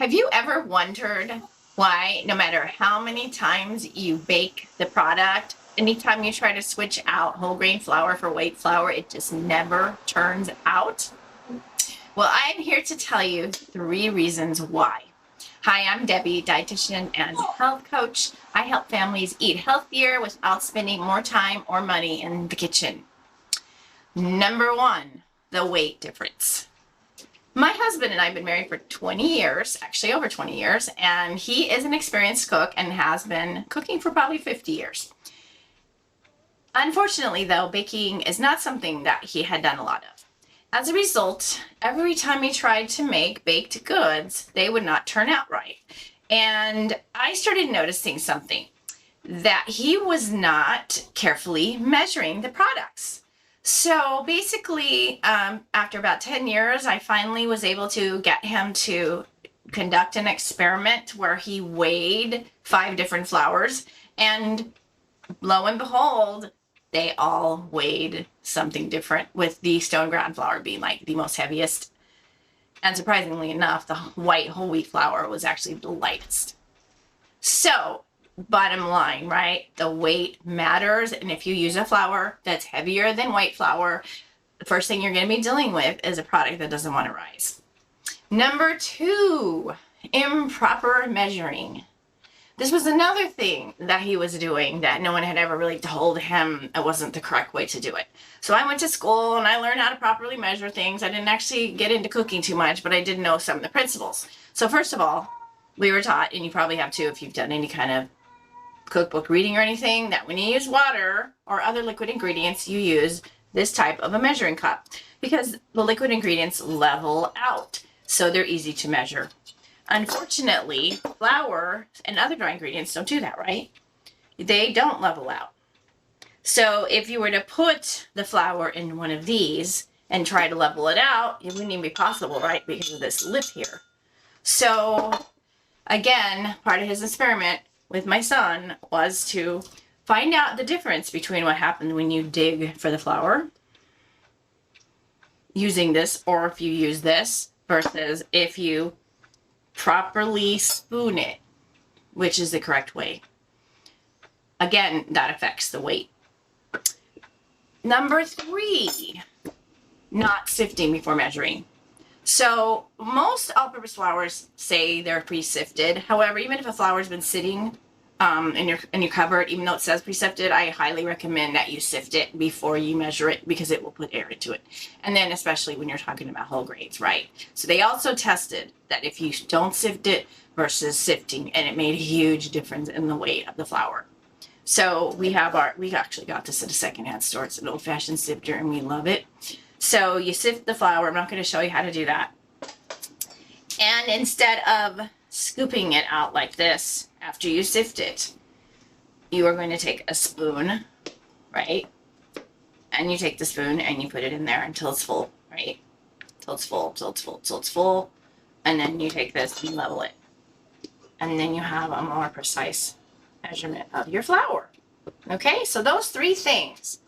Have you ever wondered why, no matter how many times you bake the product, anytime you try to switch out whole grain flour for white flour, it just never turns out? Well, I'm here to tell you 3 reasons why. Hi, I'm Debbie, dietitian and health coach. I help families eat healthier without spending more time or money in the kitchen. Number 1, the weight difference. My husband and I have been married for 20 years, actually over 20 years, and he is an experienced cook and has been cooking for probably 50 years. Unfortunately, though, baking is not something that he had done a lot of. As a result, every time he tried to make baked goods, they would not turn out right. And I started noticing something, that he was not carefully measuring the products. So basically, after about 10 years, I finally was able to get him to conduct an experiment where he weighed 5 different flours, and lo and behold, they all weighed something different, with the stone ground flour being like the most heaviest. And surprisingly enough, the white whole wheat flour was actually the lightest. So bottom line, right? The weight matters. And if you use a flour that's heavier than white flour, the first thing you're going to be dealing with is a product that doesn't want to rise. Number 2, improper measuring. This was another thing that he was doing that no one had ever really told him it wasn't the correct way to do it. So I went to school and I learned how to properly measure things. I didn't actually get into cooking too much, but I did know some of the principles. So first of all, we were taught, and you probably have too if you've done any kind of cookbook reading or anything, that when you use water or other liquid ingredients, you use this type of a measuring cup because the liquid ingredients level out, so they're easy to measure. Unfortunately, flour and other dry ingredients don't do that, right? They don't level out. So if you were to put the flour in one of these and try to level it out, it wouldn't even be possible, right? Because of this lip here. So again, part of his experiment with my son was to find out the difference between what happens when you dig for the flour using this, or if you use this, versus if you properly spoon it, which is the correct way. Again, that affects the weight. Number 3, not sifting before measuring. So most all-purpose flours say they're pre-sifted. However, even if a flour's been sitting in your cupboard, even though it says pre-sifted, I highly recommend that you sift it before you measure it, because it will put air into it. And then especially when you're talking about whole grains, right? So they also tested that if you don't sift it versus sifting, and it made a huge difference in the weight of the flour. So we actually got this at a secondhand store. It's an old-fashioned sifter and we love it. So you sift the flour. I'm not going to show you how to do that. And instead of scooping it out like this after you sift it, you are going to take a spoon, right? And you take the spoon and you put it in there until it's full, right? Till it's full, till it's full, till it's full. And then you take this and level it. And then you have a more precise measurement of your flour. Okay, so those 3 things.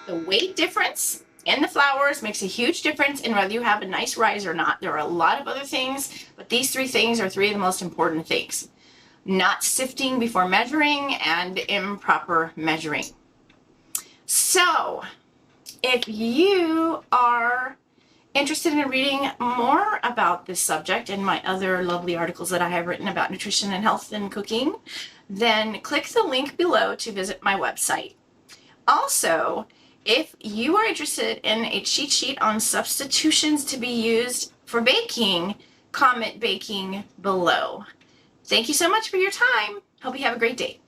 The weight difference in the flours makes a huge difference in whether you have a nice rise or not. There are a lot of other things, but these 3 things are 3 of the most important things. Not sifting before measuring and improper measuring. So, if you are interested in reading more about this subject and my other lovely articles that I have written about nutrition and health and cooking, then click the link below to visit my website. Also, if you are interested in a cheat sheet on substitutions to be used for baking, comment baking below. Thank you so much for your time. Hope you have a great day.